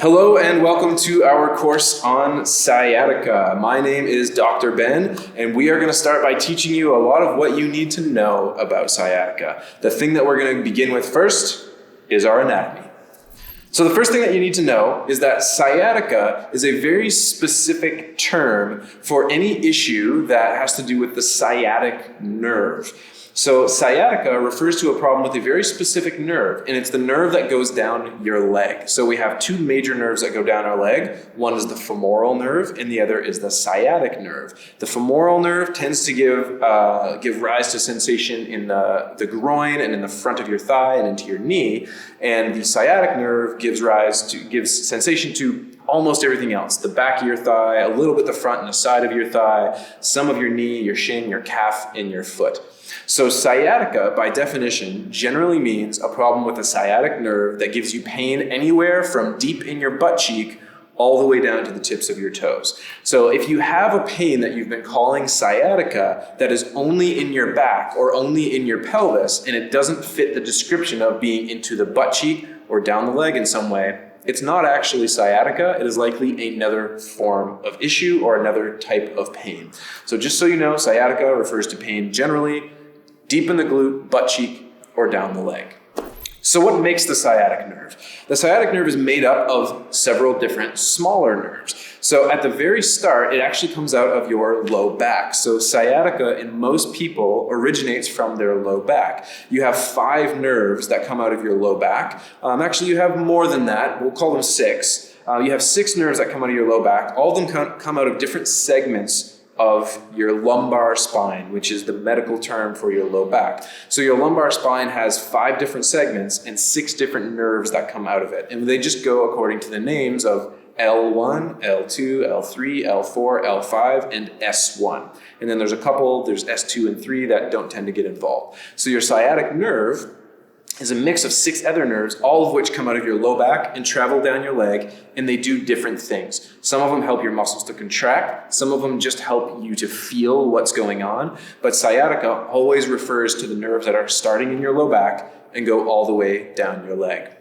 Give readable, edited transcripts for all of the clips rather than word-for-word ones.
Hello and welcome to our course on sciatica. My name is Dr. Ben, and we are going to start by teaching you a lot of what you need to know about sciatica. The thing that we're going to begin with first is our anatomy. So the first thing that you need to know is that sciatica is a very specific term for any issue that has to do with the sciatic nerve. So sciatica refers to a problem with a very specific nerve, and it's the nerve that goes down your leg. So we have two major nerves that go down our leg. One is the femoral nerve, and the other is the sciatic nerve. The femoral nerve tends to give rise to sensation in the groin and in the front of your thigh and into your knee, and the sciatic nerve gives sensation to almost everything else. The back of your thigh, a little bit the front and the side of your thigh, some of your knee, your shin, your calf, and your foot. So sciatica, by definition, generally means a problem with the sciatic nerve that gives you pain anywhere from deep in your butt cheek all the way down to the tips of your toes. So if you have a pain that you've been calling sciatica that is only in your back or only in your pelvis, and it doesn't fit the description of being into the butt cheek or down the leg in some way, it's not actually sciatica. It is likely another form of issue or another type of pain. So just so you know, sciatica refers to pain generally deep in the glute, butt cheek, or down the leg. So what makes the sciatic nerve? The sciatic nerve is made up of several different smaller nerves. So at the very start, it actually comes out of your low back. So sciatica in most people originates from their low back. You have 5 nerves that come out of your low back. Actually, you have more than that. We'll call them 6. You have 6 nerves that come out of your low back. All of them come out of different segments of your lumbar spine, which is the medical term for your low back. So your lumbar spine has 5 different segments and 6 different nerves that come out of it. And they just go according to the names of L1, L2, L3, L4, L5, and S1. And then there's S2 and 3 that don't tend to get involved. So your sciatic nerve is a mix of 6 other nerves, all of which come out of your low back and travel down your leg, and they do different things. Some of them help your muscles to contract, some of them just help you to feel what's going on, but sciatica always refers to the nerves that are starting in your low back and go all the way down your leg.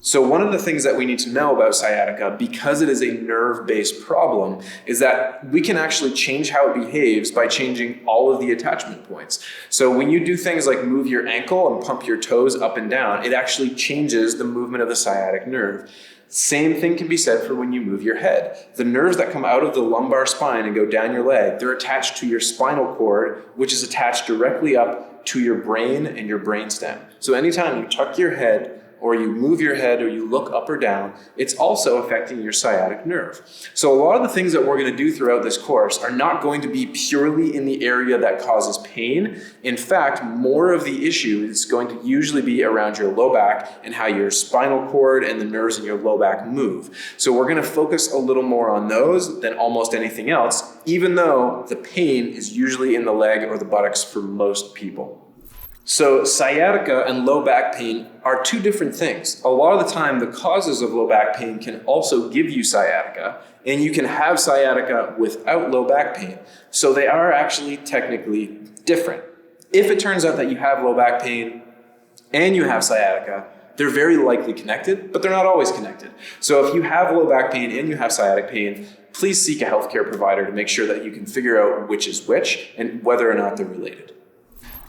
So one of the things that we need to know about sciatica, because it is a nerve-based problem, is that we can actually change how it behaves by changing all of the attachment points. So when you do things like move your ankle and pump your toes up and down, it actually changes the movement of the sciatic nerve. Same thing can be said for when you move your head. The nerves that come out of the lumbar spine and go down your leg, they're attached to your spinal cord, which is attached directly up to your brain and your brainstem. So anytime you tuck your head, or you move your head, or you look up or down, it's also affecting your sciatic nerve. So a lot of the things that we're going to do throughout this course are not going to be purely in the area that causes pain. In fact, more of the issue is going to usually be around your low back and how your spinal cord and the nerves in your low back move. So we're going to focus a little more on those than almost anything else, even though the pain is usually in the leg or the buttocks for most people. So sciatica and low back pain are 2 different things. A lot of the time, the causes of low back pain can also give you sciatica, and you can have sciatica without low back pain. So they are actually technically different. If it turns out that you have low back pain and you have sciatica, they're very likely connected, but they're not always connected. So if you have low back pain and you have sciatic pain, please seek a healthcare provider to make sure that you can figure out which is which and whether or not they're related.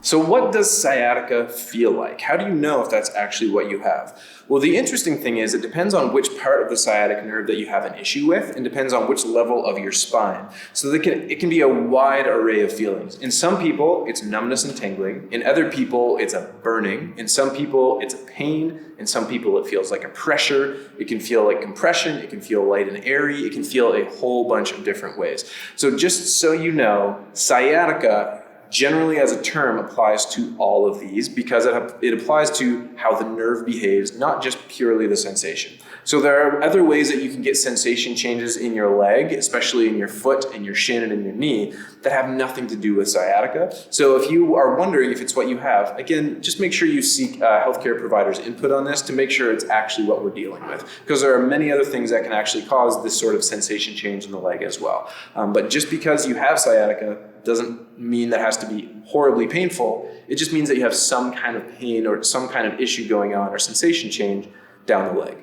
So what does sciatica feel like? How do you know if that's actually what you have? Well, the interesting thing is it depends on which part of the sciatic nerve that you have an issue with, and depends on which level of your spine. So it can be a wide array of feelings. In some people, it's numbness and tingling. In other people, it's a burning. In some people, it's a pain. In some people, it feels like a pressure. It can feel like compression. It can feel light and airy. It can feel a whole bunch of different ways. So just so you know, sciatica generally as a term applies to all of these because it applies to how the nerve behaves, not just purely the sensation. So there are other ways that you can get sensation changes in your leg, especially in your foot and your shin and in your knee, that have nothing to do with sciatica. So if you are wondering if it's what you have, again, just make sure you seek healthcare providers' input on this to make sure it's actually what we're dealing with. Because there are many other things that can actually cause this sort of sensation change in the leg as well. But just because you have sciatica doesn't mean that has to be horribly painful. It just means that you have some kind of pain or some kind of issue going on or sensation change down the leg.